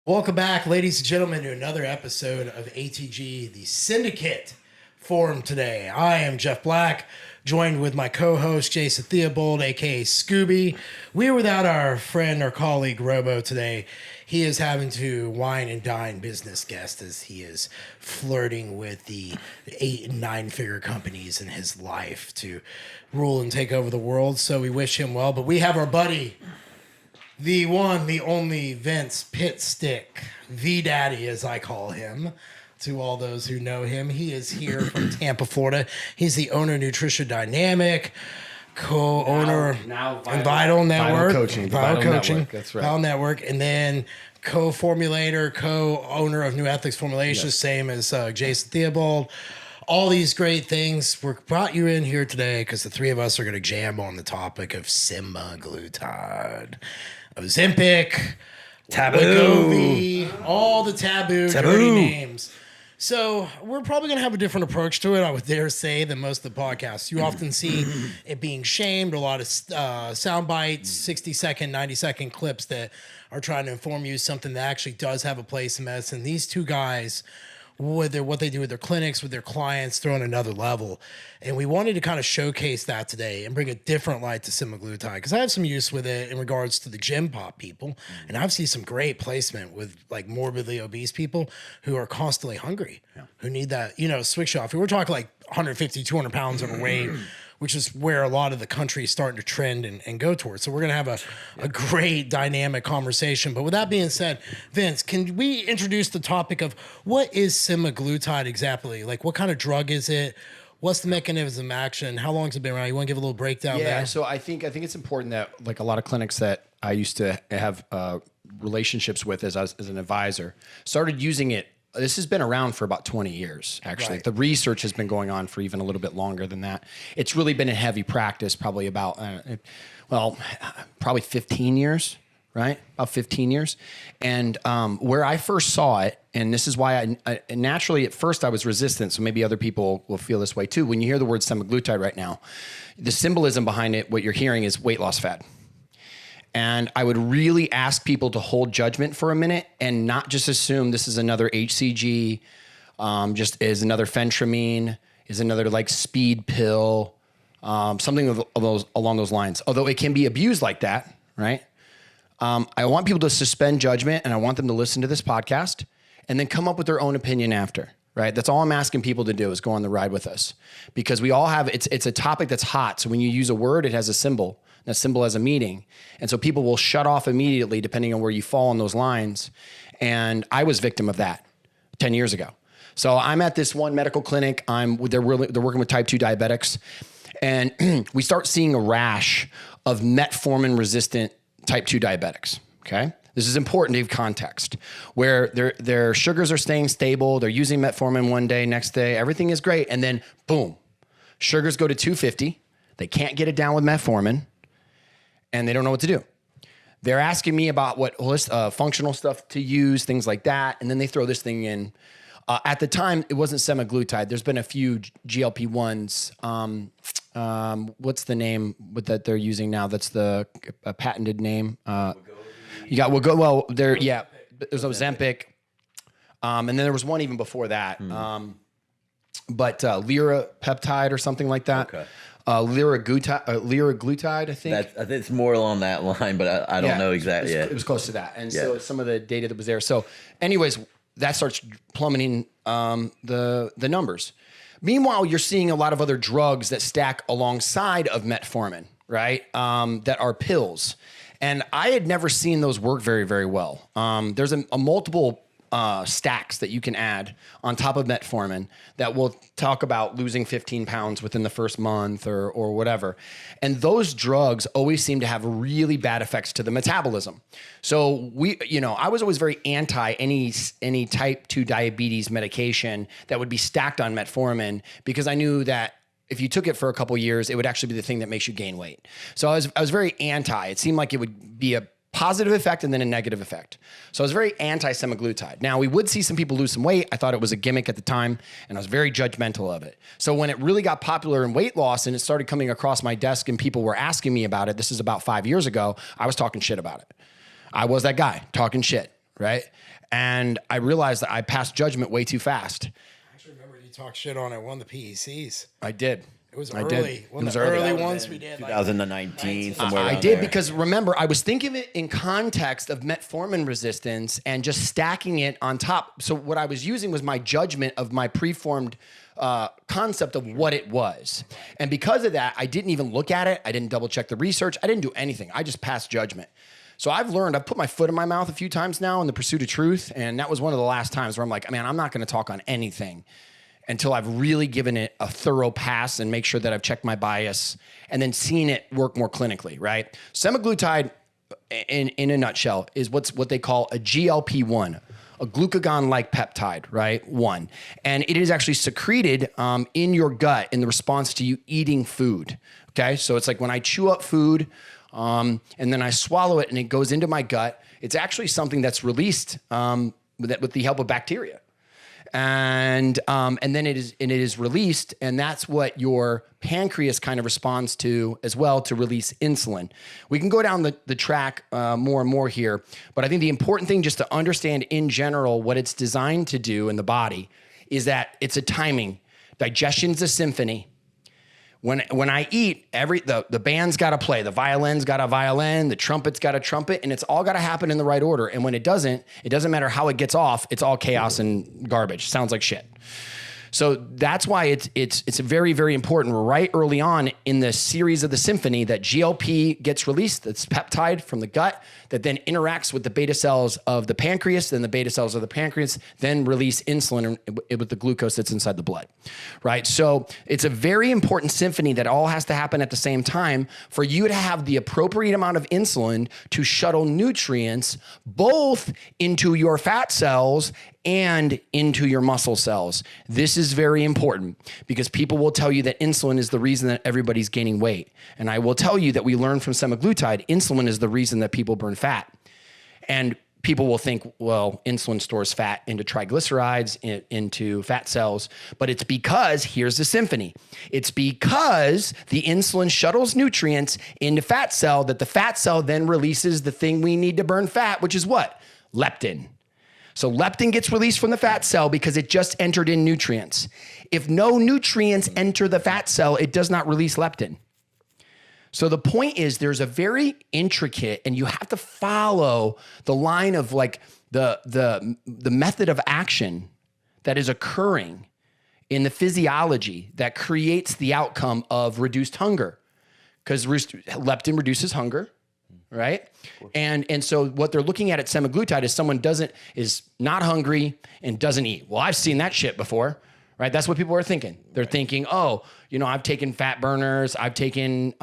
Welcome back, ladies and gentlemen, to another episode of ATG, the Syndicate Forum today. I am Jeff Black, joined with my co-host, Jason Theobald, a.k.a. Scooby. We are without our friend, our colleague, Robo, today. He is having to wine and dine business guest as he is flirting with the 8- and 9-figure companies in his life to rule and take over the world. So we wish him well. But we have our buddy, the one, the only Vince Pitstick, V-Daddy, as I call him, to all those who know him. He is here from Tampa, Florida. He's the owner of Nutrition Dynamic, co-owner now Vital Network. Vital Coaching. Network, that's right. Vital Network, and then co-formulator, co-owner of New Ethics Formulations, same as Jason Theobald. All these great things. We brought you in here today because the three of us are going to jam on the topic of Semaglutide, Ozempic, Wegovy, all the taboo, dirty names. So we're probably going to have a different approach to it, I would dare say, than most of the podcasts. You often see it being shamed, a lot of sound bites, 60-second, 90-second clips that are trying to inform you something that actually does have a place in medicine. These two guys, what they do with their clinics, with their clients, they're on another level. And we wanted to kind of showcase that today and bring a different light to Semaglutide, because I have some use with it in regards to the gym pop people. And I've seen some great placement with like morbidly obese people who are constantly hungry, who need that, switch off. We're talking like 150, 200 pounds overweight, which is where a lot of the country is starting to trend and go towards. So we're going to have a great dynamic conversation. But with that being said, Vince, can we introduce the topic of what is semaglutide exactly? Like, what kind of drug is it? What's the mechanism of action? How long has it been around? You want to give a little breakdown there? Yeah, so I think it's important that, like, a lot of clinics that I used to have relationships with as an advisor started using it. This has been around for about 20 years, actually. Right. The research has been going on for even a little bit longer than that. It's really been in heavy practice probably about, probably 15 years, right? About 15 years. And where I first saw it, and this is why I naturally at first I was resistant, so maybe other people will feel this way too. When you hear the word semaglutide right now, the symbolism behind it, what you're hearing is weight loss fad. And I would really ask people to hold judgment for a minute and not just assume this is another HCG, just is another phentermine, is another like speed pill, something along those lines. Although it can be abused like that, right? I want people to suspend judgment, and I want them to listen to this podcast and then come up with their own opinion after. Right? That's all I'm asking people to do is go on the ride with us, because we all have, it's a topic that's hot. So when you use a word, it has a symbol. That symbol has a meaning. And so people will shut off immediately depending on where you fall on those lines. And I was victim of that 10 years ago. So I'm at this one medical clinic. They're working with type 2 diabetics. And we start seeing a rash of metformin resistant type 2 diabetics. Okay. This is important to give context, where their sugars are staying stable. They're using metformin one day, next day, everything is great. And then boom, sugars go to 250. They can't get it down with metformin, and they don't know what to do. They're asking me about what functional stuff to use, things like that. And then they throw this thing in. At the time, it wasn't semaglutide. There's been a few GLP-1s. What's the name that they're using now? That's the patented name. You got there's Ozempic, and then there was one even before that, but lirapeptide or something like that. Okay. Liraglutide, I think. I think it's more along that line, but I don't know exactly. It was close to that, and so some of the data that was there. So, anyways, that starts plummeting the numbers. Meanwhile, you're seeing a lot of other drugs that stack alongside of metformin, right? That are pills. And I had never seen those work very, very well. There's a multiple stacks that you can add on top of metformin that will talk about losing 15 pounds within the first month or whatever. And those drugs always seem to have really bad effects to the metabolism. So I was always very anti any type 2 diabetes medication that would be stacked on metformin, because I knew that if you took it for a couple of years, it would actually be the thing that makes you gain weight. So I was very anti. It seemed like it would be a positive effect and then a negative effect. So I was very anti-semaglutide. Now, we would see some people lose some weight. I thought it was a gimmick at the time, and I was very judgmental of it. So when it really got popular in weight loss and it started coming across my desk and people were asking me about it, this is about 5 years ago, I was talking shit about it. I was that guy talking shit, right? And I realized that I passed judgment way too fast. I actually remember you talked shit on it, one of the PECs. I did. It was I early. did. One It of the was early. early That ones we did. 2019, somewhere I around did there. because remember, I was thinking of it in context of metformin resistance and just stacking it on top. So what I was using was my judgment of my preformed concept of what it was. And because of that, I didn't even look at it. I didn't double check the research. I didn't do anything. I just passed judgment. So I've put my foot in my mouth a few times now in the pursuit of truth. And that was one of the last times where I'm like, man, I'm not going to talk on anything until I've really given it a thorough pass and make sure that I've checked my bias and then seen it work more clinically, right? Semaglutide, in a nutshell, is what they call a GLP-1, a glucagon-like peptide, right? One. And it is actually secreted in your gut in the response to you eating food, okay? So it's like when I chew up food and then I swallow it and it goes into my gut, it's actually something that's released with the help of bacteria. And then it is released, and that's what your pancreas kind of responds to as well to release insulin. We can go down the track more and more here, but I think the important thing just to understand in general what it's designed to do in the body is that it's a timing. Digestion's a symphony. When I eat, the band's got to play, the violin's got a violin, the trumpet's got a trumpet, and it's all got to happen in the right order. And when it doesn't matter how it gets off. It's all chaos and garbage. Sounds like shit. So that's why it's very, very important right early on in the series of the symphony that GLP gets released. That's peptide from the gut that then interacts with the beta cells of the pancreas. Then the beta cells of the pancreas then release insulin with the glucose that's inside the blood, right? So it's a very important symphony that all has to happen at the same time for you to have the appropriate amount of insulin to shuttle nutrients both into your fat cells and into your muscle cells. This is very important because people will tell you that insulin is the reason that everybody's gaining weight. And I will tell you that we learned from semaglutide, insulin is the reason that people burn fat. And people will think, well, insulin stores fat into triglycerides, into fat cells, but it's because, here's the symphony. It's because the insulin shuttles nutrients into fat cell that the fat cell then releases the thing we need to burn fat, which is what? Leptin. So leptin gets released from the fat cell because it just entered in nutrients. If no nutrients enter the fat cell, it does not release leptin. So the point is there's a very intricate, and you have to follow the line of like the method of action that is occurring in the physiology that creates the outcome of reduced hunger. Because leptin reduces hunger. Right. And so what they're looking at semaglutide is someone is not hungry and doesn't eat. Well, I've seen that shit before. Right. That's what people are thinking. They're thinking, oh, I've taken fat burners. I've taken,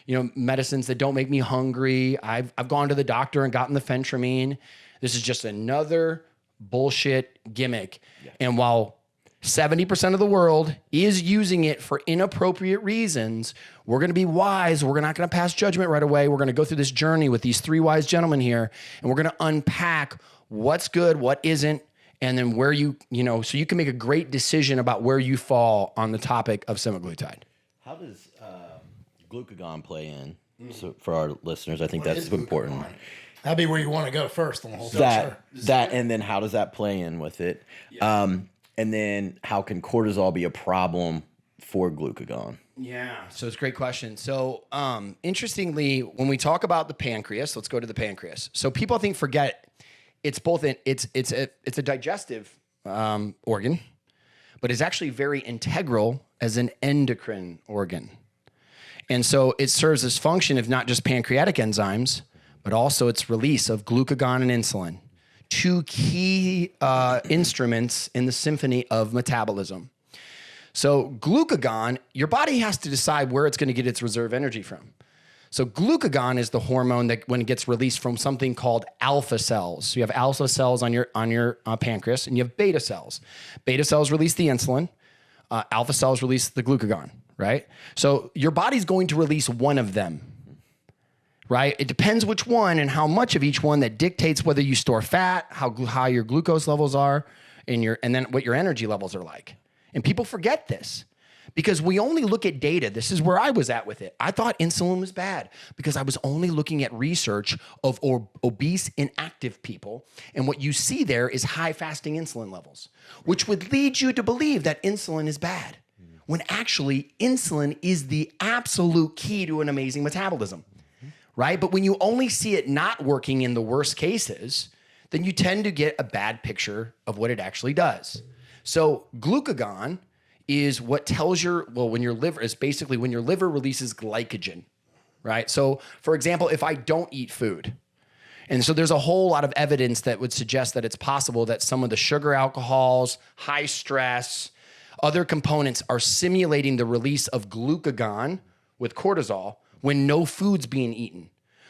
medicines that don't make me hungry. I've gone to the doctor and gotten the phentermine. This is just another bullshit gimmick. Yeah. And while 70% of the world is using it for inappropriate reasons, we're going to be wise. We're not going to pass judgment right away. We're going to go through this journey with these three wise gentlemen here, and we're going to unpack what's good, what isn't, and then where so you can make a great decision about where you fall on the topic of semaglutide. How does glucagon play in? So for our listeners, I think that's important. That'd be where you want to go first on the whole thing. That, and then how does that play in with it? Yeah. And then how can cortisol be a problem for glucagon? Yeah, so it's a great question. So interestingly, when we talk about the pancreas, let's go to the pancreas. So people forget it's a digestive organ, but it's actually very integral as an endocrine organ. And so it serves this function of not just pancreatic enzymes, but also its release of glucagon and insulin. Two key instruments in the symphony of metabolism. So glucagon, your body has to decide where it's going to get its reserve energy from. So glucagon is the hormone that when it gets released from something called alpha cells. So you have alpha cells on your pancreas, and you have beta cells. Beta cells release the insulin. Alpha cells release the glucagon, right? So your body's going to release one of them. Right? It depends which one and how much of each one that dictates whether you store fat, how your glucose levels are, and then what your energy levels are like. And people forget this because we only look at data. This is where I was at with it. I thought insulin was bad because I was only looking at research of obese, inactive people. And what you see there is high fasting insulin levels, which would lead you to believe that insulin is bad, when actually insulin is the absolute key to an amazing metabolism, right? But when you only see it not working in the worst cases, then you tend to get a bad picture of what it actually does. So glucagon is what tells when your liver is basically when your liver releases glycogen, right? So for example, if I don't eat food, and so there's a whole lot of evidence that would suggest that it's possible that some of the sugar alcohols, high stress, other components are simulating the release of glucagon with cortisol when no food's being eaten,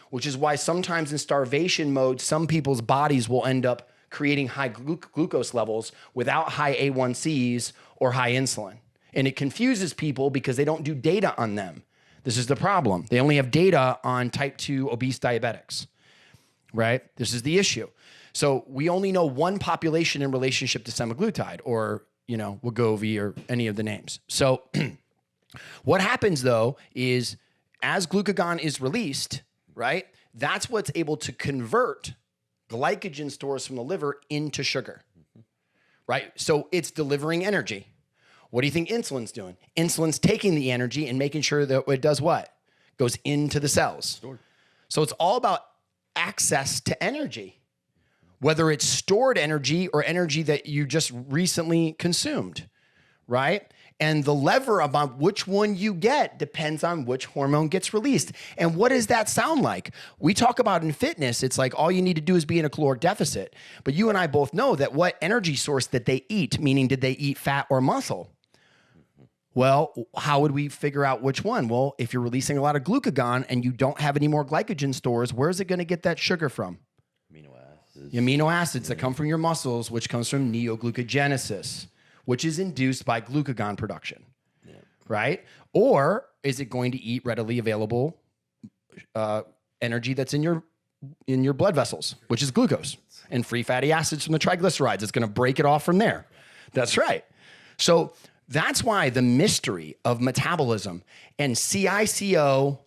which is why sometimes in starvation mode, some people's bodies will end up creating high glucose levels without high A1Cs or high insulin. And it confuses people because they don't do data on them. This is the problem. They only have data on type 2 obese diabetics, right? This is the issue. So we only know one population in relationship to semaglutide or Wegovy or any of the names. So what happens though is as glucagon is released, right, that's what's able to convert glycogen stores from the liver into sugar, right? So it's delivering energy. What do you think insulin's doing? Insulin's taking the energy and making sure that it does what? Goes into the cells. Stored. So it's all about access to energy, whether it's stored energy or energy that you just recently consumed, right? And the lever about which one you get depends on which hormone gets released. And what does that sound like? We talk about in fitness, it's like all you need to do is be in a caloric deficit. But you and I both know that what energy source that they eat, meaning did they eat fat or muscle? Well, how would we figure out which one? Well, if you're releasing a lot of glucagon and you don't have any more glycogen stores, where's it going to get that sugar from? Amino acids that come from your muscles, which comes from neoglucogenesis, which is induced by glucagon production, right? Or is it going to eat readily available energy that's in your blood vessels, which is glucose and free fatty acids from the triglycerides? It's going to break it off from there. That's right. So that's why the mystery of metabolism and CICO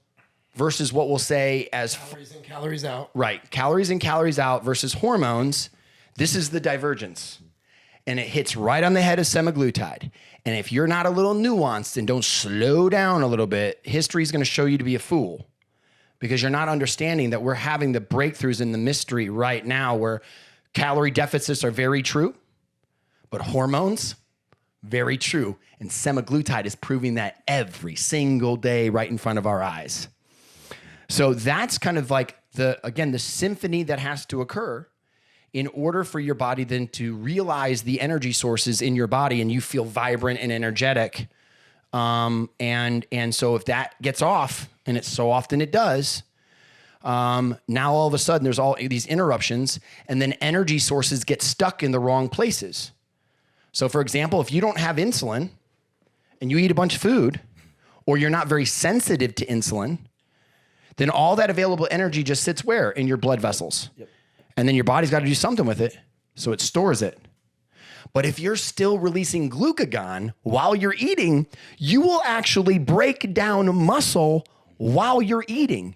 versus what we'll say as calories in, calories out. Right. Calories in, calories out versus hormones. This is the divergence. And it hits right on the head of semaglutide. And if you're not a little nuanced and don't slow down a little bit, history is going to show you to be a fool because you're not understanding that we're having the breakthroughs in the mystery right now where calorie deficits are very true, but hormones, very true. And semaglutide is proving that every single day right in front of our eyes. So that's kind of like the symphony that has to occur in order for your body then to realize the energy sources in your body and you feel vibrant and energetic. And so if that gets off, and it's so often it does, now all of a sudden there's all these interruptions and then energy sources get stuck in the wrong places. So for example, if you don't have insulin and you eat a bunch of food or you're not very sensitive to insulin, then all that available energy just sits where? In your blood vessels. Yep. And then your body's got to do something with it, so it stores it. But if you're still releasing glucagon while you're eating, you will actually break down muscle while you're eating.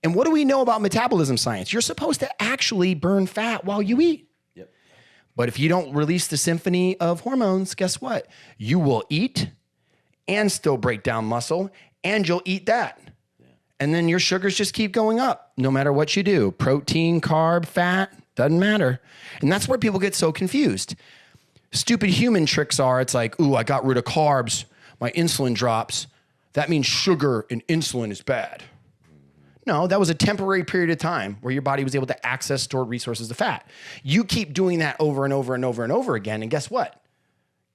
And what do we know about metabolism science? You're supposed to actually burn fat while you eat. Yep. But if you don't release the symphony of hormones, guess what? You will eat and still break down muscle, and you'll eat that. And then your sugars just keep going up no matter what you do. Protein, carb, fat, doesn't matter. And that's where people get so confused. Stupid human tricks are, it's like, ooh, I got rid of carbs, my insulin drops. That means sugar and insulin is bad. No, that was a temporary period of time where your body was able to access stored resources of fat. You keep doing that over and over and over and over again, and guess what?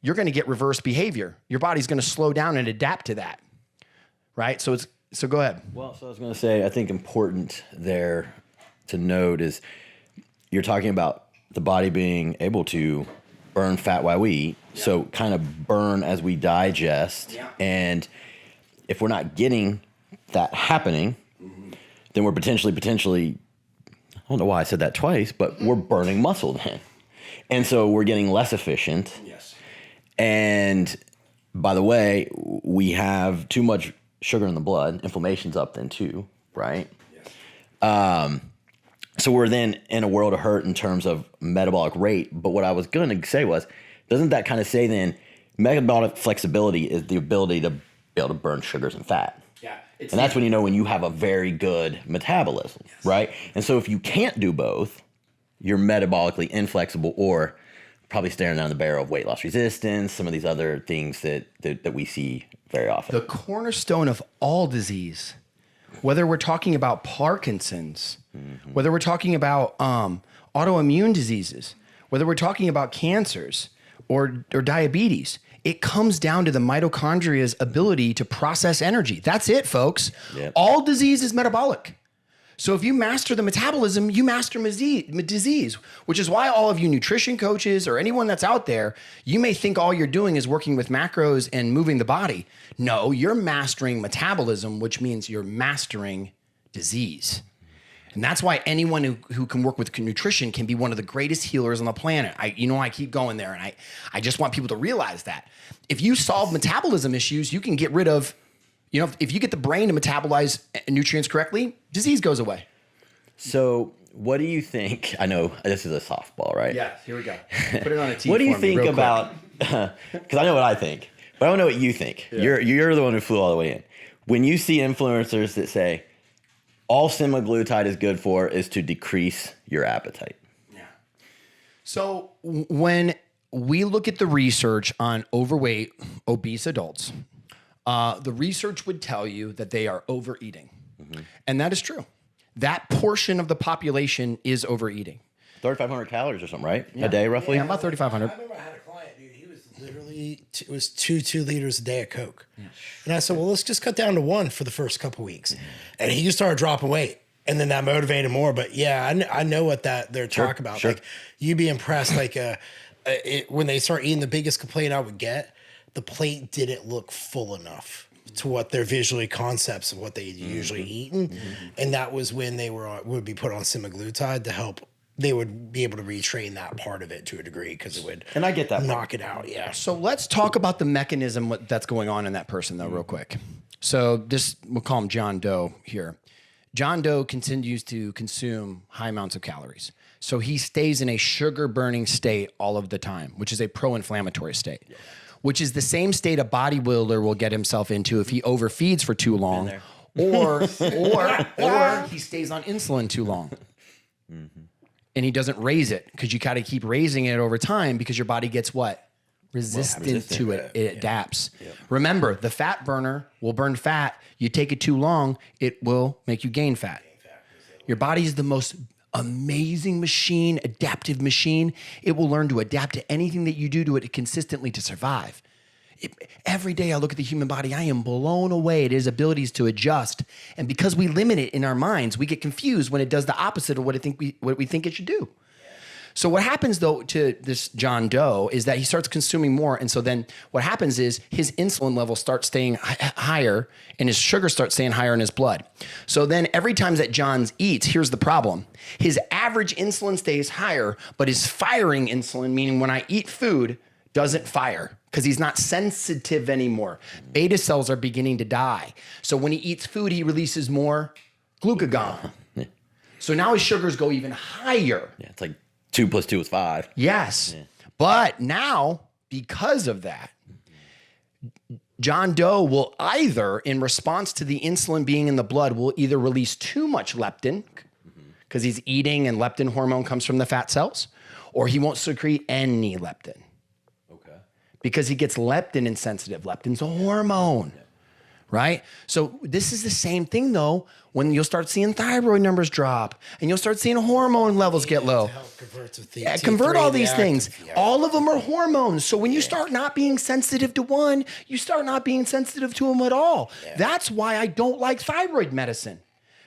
You're going to get reverse behavior. Your body's going to slow down and adapt to that, right? So go ahead. Well, so I was going to say, I think important there to note is you're talking about the body being able to burn fat while we eat, so kind of burn as we digest. Yeah. And if we're not getting that happening, then we're potentially, I don't know why I said that twice, but we're burning muscle then. And so we're getting less efficient. Yes. And by the way, we have too much sugar in the blood. Inflammation's up then too, right? Yes. So we're then in a world of hurt in terms of metabolic rate. But what I was going to say was, doesn't that kind of say then metabolic flexibility is the ability to be able to burn sugars and fat? Yeah. And that's when you know when you have a very good metabolism, right? And so if you can't do both, you're metabolically inflexible or probably staring down the barrel of weight loss resistance, some of these other things that we see very often. The cornerstone of all disease, whether we're talking about Parkinson's, whether we're talking about autoimmune diseases, whether we're talking about cancers or diabetes, it comes down to the mitochondria's ability to process energy. That's it, folks. Yep. All disease is metabolic. So if you master the metabolism, you master disease, which is why all of you nutrition coaches or anyone that's out there, you may think all you're doing is working with macros and moving the body. No, you're mastering metabolism, which means you're mastering disease. And that's why anyone who can work with nutrition can be one of the greatest healers on the planet. I keep going there, and I just want people to realize that. If you solve metabolism issues, you can get rid of, if you get the brain to metabolize nutrients correctly, disease goes away. So what do you think? I know this is a softball, right? Yeah, here we go. Put it on a tee. What do you think about, because I know what I think, but I don't know what you think. Yeah. You're the one who flew all the way in. When you see influencers that say, all semaglutide is good for is to decrease your appetite. Yeah. So when we look at the research on overweight, obese adults, the research would tell you that they are overeating. Mm-hmm. And that is true. That portion of the population is overeating. 3,500 calories or something, right? Yeah. A day, roughly? Yeah, about 3,500. I remember I had a client, dude. He was literally, it was 2 liters a day of Coke. Yeah. And I said, well, let's just cut down to 1 for the first couple weeks. And he started dropping weight. And then that motivated more. But yeah, I know what they're talking about. Sure. Like, you'd be impressed. Like, when they start eating, the biggest complaint I would get, the plate didn't look full enough to what their visually concepts of what they usually eaten. Mm-hmm. And that was when they would be put on semaglutide to help. They would be able to retrain that part of it to a degree because it would and I get that knock it out. Yeah. So let's talk about the mechanism that's going on in that person though, real quick. So we'll call him John Doe here. John Doe continues to consume high amounts of calories. So he stays in a sugar burning state all of the time, which is a pro-inflammatory state, which is the same state a bodybuilder will get himself into if he overfeeds for too long or he stays on insulin too long. Mm-hmm. And he doesn't raise it because you got to keep raising it over time because your body gets what? Resistant to it. It adapts. Yep. Remember, the fat burner will burn fat. You take it too long, it will make you gain fat. Your body is the most amazing machine, adaptive machine. It will learn to adapt to anything that you do to it consistently to survive. Every day I look at the human body, I am blown away at its abilities to adjust. And because we limit it in our minds, we get confused when it does the opposite of what we think it should do. So what happens though to this John Doe is that he starts consuming more. And so then what happens is his insulin level starts staying higher and his sugar starts staying higher in his blood. So then every time that John eats, here's the problem. His average insulin stays higher, but his firing insulin, meaning when I eat food, doesn't fire because he's not sensitive anymore. Beta cells are beginning to die. So when he eats food, he releases more glucagon. So now his sugars go even higher. Yeah, it's like 2 + 2 is 5. Yes. Yeah. But now, because of that, John Doe will either, in response to the insulin being in the blood, will either release too much leptin because he's eating and leptin hormone comes from the fat cells, or he won't secrete any leptin. Okay. Because he gets leptin insensitive. Leptin's a hormone. Yeah. Right? So this is the same thing though, when you'll start seeing thyroid numbers drop and you'll start seeing hormone levels get low. Convert all these things. Yeah. All of them are hormones. So when you start not being sensitive to one, you start not being sensitive to them at all. Yeah. That's why I don't like thyroid medicine.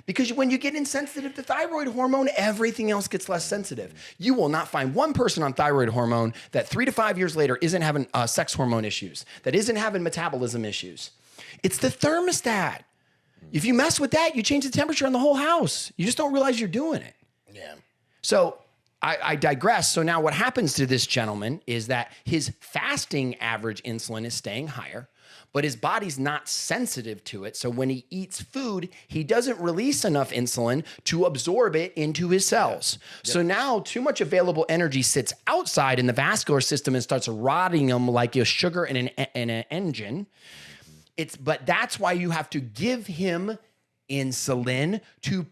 Because when you get insensitive to thyroid hormone, everything else gets less sensitive. You will not find one person on thyroid hormone that 3 to 5 years later isn't having sex hormone issues, that isn't having metabolism issues. It's the thermostat. If you mess with that, you change the temperature in the whole house. You just don't realize you're doing it. Yeah. So I digress. So now what happens to this gentleman is that his fasting average insulin is staying higher, but his body's not sensitive to it. So when he eats food, he doesn't release enough insulin to absorb it into his cells. So now too much available energy sits outside in the vascular system and starts rotting him like a sugar in an engine. But that's why you have to give him insulin to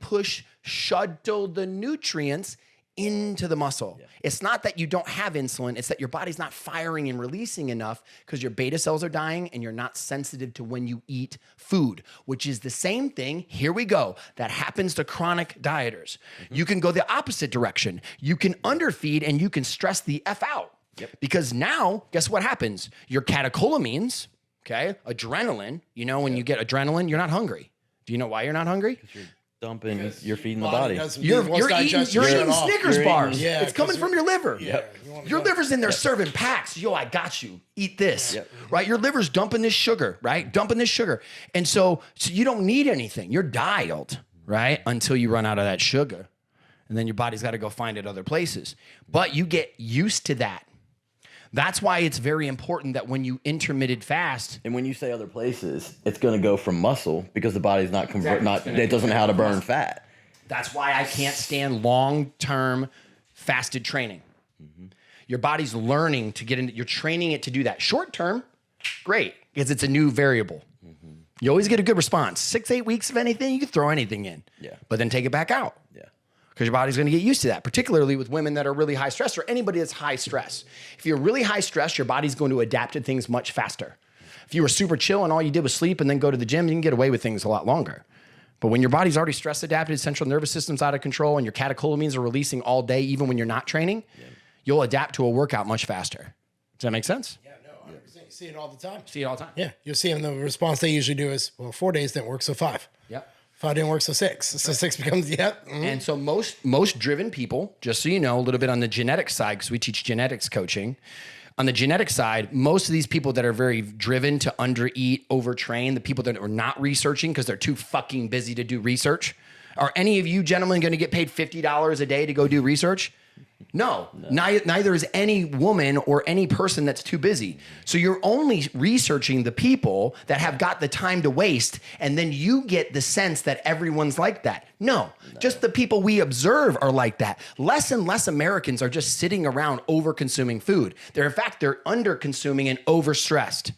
shuttle the nutrients into the muscle. Yeah. It's not that you don't have insulin, it's that your body's not firing and releasing enough because your beta cells are dying and you're not sensitive to when you eat food, which is the same thing, here we go, that happens to chronic dieters. You can go the opposite direction. You can underfeed and you can stress the F out. Because now, guess what happens? Your catecholamines, okay, adrenaline, when you get adrenaline, you're not hungry. Do you know why you're not hungry? Dumping, you're feeding the body. You're eating Snickers bars. Yeah, it's coming from your liver. Your liver's in there serving packs. Yo, I got you. Eat this. Right? Your liver's dumping this sugar, right? Dumping this sugar. And so you don't need anything. You're dialed, right? Until you run out of that sugar. And then your body's got to go find it other places. But you get used to that. That's why it's very important that when you intermittent fast. And when you say other places, it's going to go from muscle because the body's not it doesn't know how to burn fat. That's why I can't stand long-term fasted training. Your body's learning to get into, you're training it to do that. Short-term, great, because it's a new variable. You always get a good response. 6-8 weeks of anything, you can throw anything in. But then take it back out. Because your body's going to get used to that, particularly with women that are really high stress or anybody that's high stress. If you're really high stress, your body's going to adapt to things much faster. If you were super chill and all you did was sleep and then go to the gym, you can get away with things a lot longer. But when your body's already stress adapted, central nervous system's out of control, and your catecholamines are releasing all day, even when you're not training, you'll adapt to a workout much faster. Does that make sense? Yeah, no, 100%. You see it all the time. See it all the time. Yeah, you'll see them. The response they usually do is, well, 4 days didn't work, so 5. Yep. 5 didn't work, so 6. So 6 becomes, And so most driven people, just so you know, a little bit on the genetic side, because we teach genetics coaching. On the genetic side, most of these people that are very driven to undereat, overtrain, the people that are not researching because they're too fucking busy to do research. Are any of you gentlemen going to get paid $50 a day to go do research? No. Neither is any woman or any person that's too busy. So you're only researching the people that have got the time to waste, and then you get the sense that everyone's like that. No. Just the people we observe are like that. Less and less Americans are just sitting around over-consuming food. In fact, they're under-consuming and overstressed.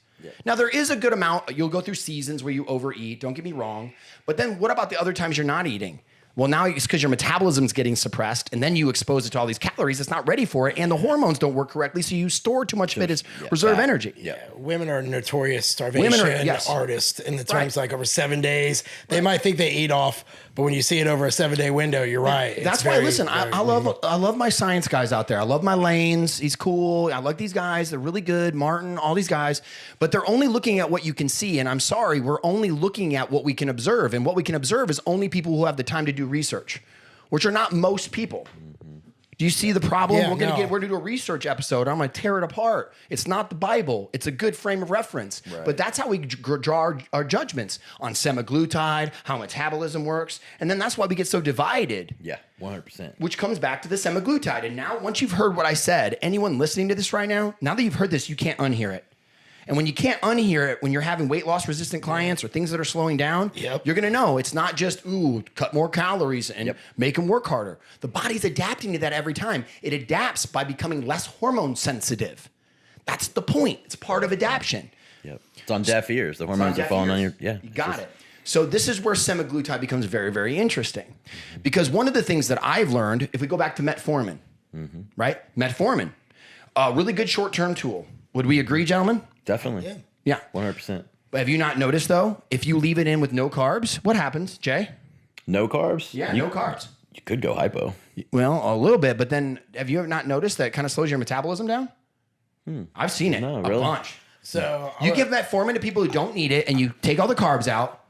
Now, there is a good amount. You'll go through seasons where you overeat. Don't get me wrong. But then what about the other times you're not eating? Well, now it's because your metabolism's getting suppressed, and then you expose it to all these calories. It's not ready for it, and the hormones don't work correctly, so you store too much of it as reserve energy. Women are notorious starvation artists in the times like over 7 days. They might think they eat off, but when you see it over a 7-day window, you're right. That's why, listen, I love my science guys out there. I love my Lanes. He's cool. I like these guys. They're really good. Martin, all these guys. But they're only looking at what you can see, and I'm sorry, we're only looking at what we can observe, and what we can observe is only people who have the time to do research, which are not most people. Do you see the problem? We're going to do a research episode. I'm going to tear it apart. It's not the Bible. It's a good frame of reference. Right. But that's how we draw our judgments on semaglutide, how metabolism works. And then that's why we get so divided. Yeah, 100%. Which comes back to the semaglutide. And now, once you've heard what I said, anyone listening to this right now, now that you've heard this, you can't unhear it. And when you can't unhear it, when you're having weight loss resistant clients or things that are slowing down, you're going to know it's not just, cut more calories and make them work harder. The body's adapting to that every time. It adapts by becoming less hormone sensitive. That's the point. It's part of adaptation. It's on deaf ears. The hormones are falling on your, You got it. So this is where semaglutide becomes very, very interesting. Because one of the things that I've learned, if we go back to metformin, right? Metformin, a really good short-term tool. Would we agree, gentlemen? Definitely. Yeah. 100%. But have you not noticed, though, if you leave it in with no carbs, what happens, Jay? No carbs? Yeah, no carbs. You could go hypo. Well, a little bit, but then have you ever not noticed that it kind of slows your metabolism down? I've seen it a bunch. So you give metformin to people who don't need it, and you take all the carbs out.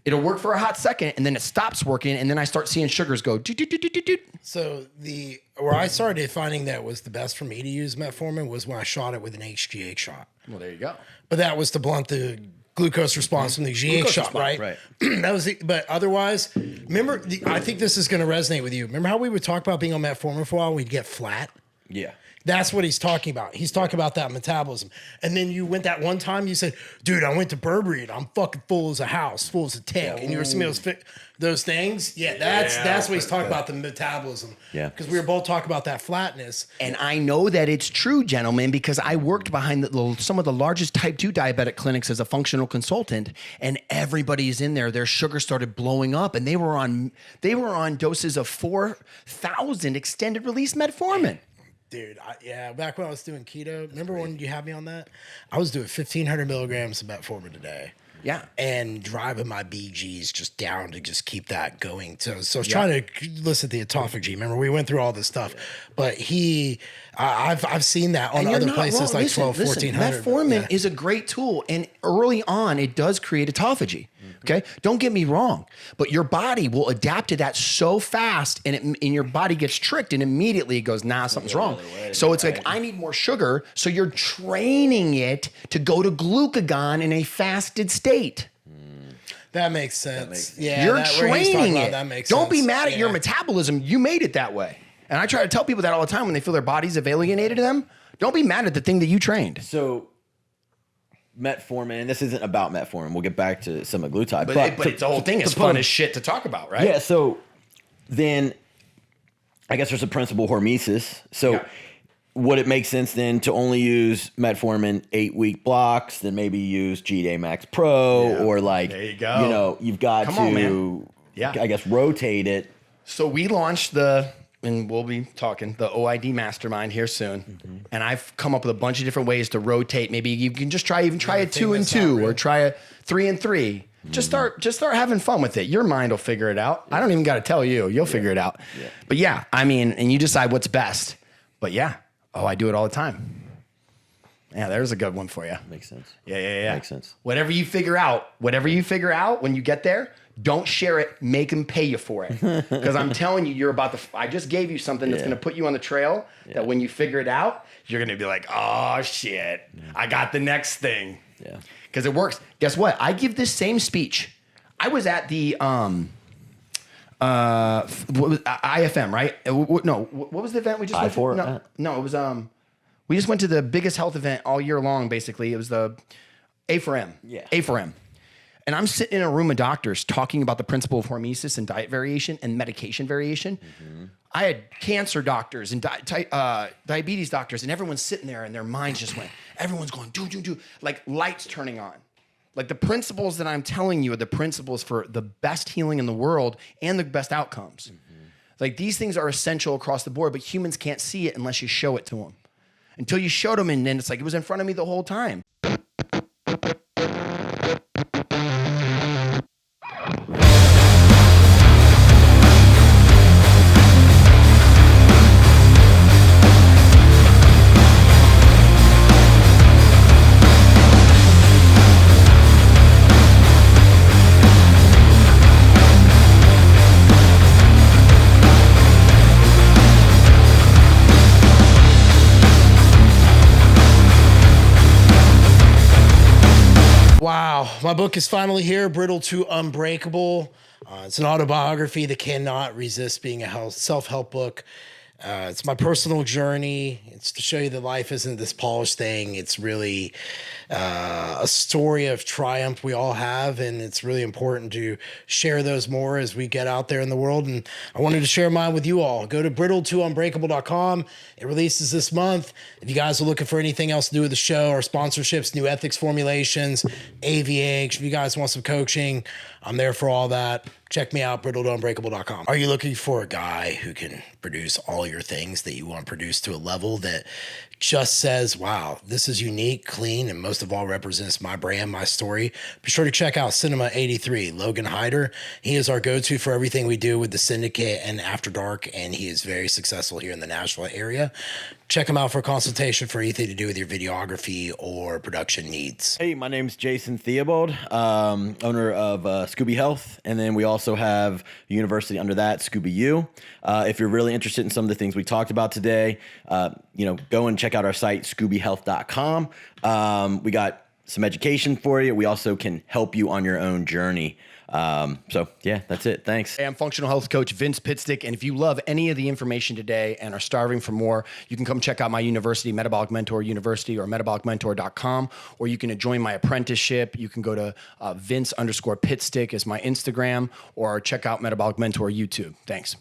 It'll work for a hot second, and then it stops working, and then I start seeing sugars go. So where I started finding that was the best for me to use metformin was when I shot it with an HGH shot. Well, there you go. But that was to blunt the glucose response from the GH shot, right? Right. That was but otherwise, Remember, I think this is going to resonate with you. Remember how we would talk about being on metformin for a while? We'd get flat. Yeah. That's what he's talking about. He's talking about that metabolism. And then you went that one time, you said, dude, I went to Burberry and I'm fucking full as a house, full as a tank. And you were seeing those things? Yeah, that's what he's talking about, the metabolism. Yeah. Because we were both talking about that flatness. And I know that it's true, gentlemen, because I worked behind some of the largest type 2 diabetic clinics as a functional consultant, and everybody's in there. Their sugar started blowing up, and they were on doses of 4,000 extended release metformin. Dude, back when I was doing keto, remember when you had me on that? I was doing 1,500 milligrams of metformin a day. Yeah. And driving my BGs just down to just keep that going. So I was trying to elicit the autophagy. Remember, we went through all this stuff. But I've seen that on other places like 1,400. Metformin is a great tool. And early on, it does create autophagy. Okay, don't get me wrong, but your body will adapt to that so fast, and your body gets tricked, and immediately it goes, nah, something's wrong. So it's like, I need more sugar. So you're training it to go to glucagon in a fasted state. That makes sense. Yeah, you're training it. That makes Don't sense. be mad at your metabolism. You made it that way. And I try to tell people that all the time when they feel their bodies have alienated them. Don't be mad at the thing that you trained. So metformin, and this isn't about metformin. We'll get back to semaglutide. But it's the whole thing is fun as shit to talk about, right? Yeah, so then I guess there's a principle hormesis. So would it make sense then to only use metformin 8-week blocks, then maybe use G-Day Max Pro or like, there you go. You've got I guess, rotate it. So we launched and we'll be talking the OID mastermind here soon. And I've come up with a bunch of different ways to rotate. Maybe you can just try a 2 and 2 or try a 3 and 3. Just start having fun with it. Your mind will figure it out. I don't even got to tell you. You'll figure it out. Yeah. But and you decide what's best. But I do it all the time. Yeah, there's a good one for you. Makes sense. Yeah. Makes sense. Whatever you figure out when you get there, don't share it. Make them pay you for it. Because I'm telling you, I just gave you something that's going to put you on the trail that when you figure it out, you're going to be like, oh, shit. I got the next thing. Yeah. Because it works. Guess what? I give this same speech. I was at the IFM, right? No, what was the event we just went to? No, it was we just went to the biggest health event all year long, basically. It was the A4M. Yeah. A4M. And I'm sitting in a room of doctors talking about the principle of hormesis and diet variation and medication variation. I had cancer doctors and diabetes doctors, and everyone's sitting there and their minds just went, everyone's going, do, like lights turning on. Like the principles that I'm telling you are the principles for the best healing in the world and the best outcomes. Like these things are essential across the board, but humans can't see it unless you show it to them. Until you showed them, and then it's like it was in front of me the whole time. Wow. My book is finally here, Brittle To Unbreakable. It's an autobiography that cannot resist being a self-help book. It's my personal journey. It's to show you that life isn't this polished thing. It's really a story of triumph we all have, and it's really important to share those more as we get out there in the world. And I wanted to share mine with you all. Go to brittle2unbreakable.com. It releases this month. If you guys are looking for anything else to do with the show, or sponsorships, new ethics formulations, AVH, if you guys want some coaching, I'm there for all that. Check me out, brittle2unbreakable.com. Are you looking for a guy who can produce all your things that you want produced to a level that just says, wow, this is unique, clean, and most of all represents my brand, my story? Be sure to check out Cinema 83, Logan Hyder. He is our go-to for everything we do with the Syndicate and After Dark, and he is very successful here in the Nashville area. Check him out for a consultation for anything to do with your videography or production needs. Hey, my name's Jason Theobald, owner of Scooby Health, and then we also have a university under that, Scooby U. If you're really interested in some of the things we talked about today, go and check out our site, scoobyhealth.com. We got some education for you. We also can help you on your own journey. So yeah, that's it. Thanks. Hey, I'm functional health coach Vince Pitstick. And if you love any of the information today and are starving for more, you can come check out my university, Metabolic Mentor University, or metabolicmentor.com, or you can join my apprenticeship. You can go to Vince_Pitstick is my Instagram, or check out Metabolic Mentor YouTube. Thanks.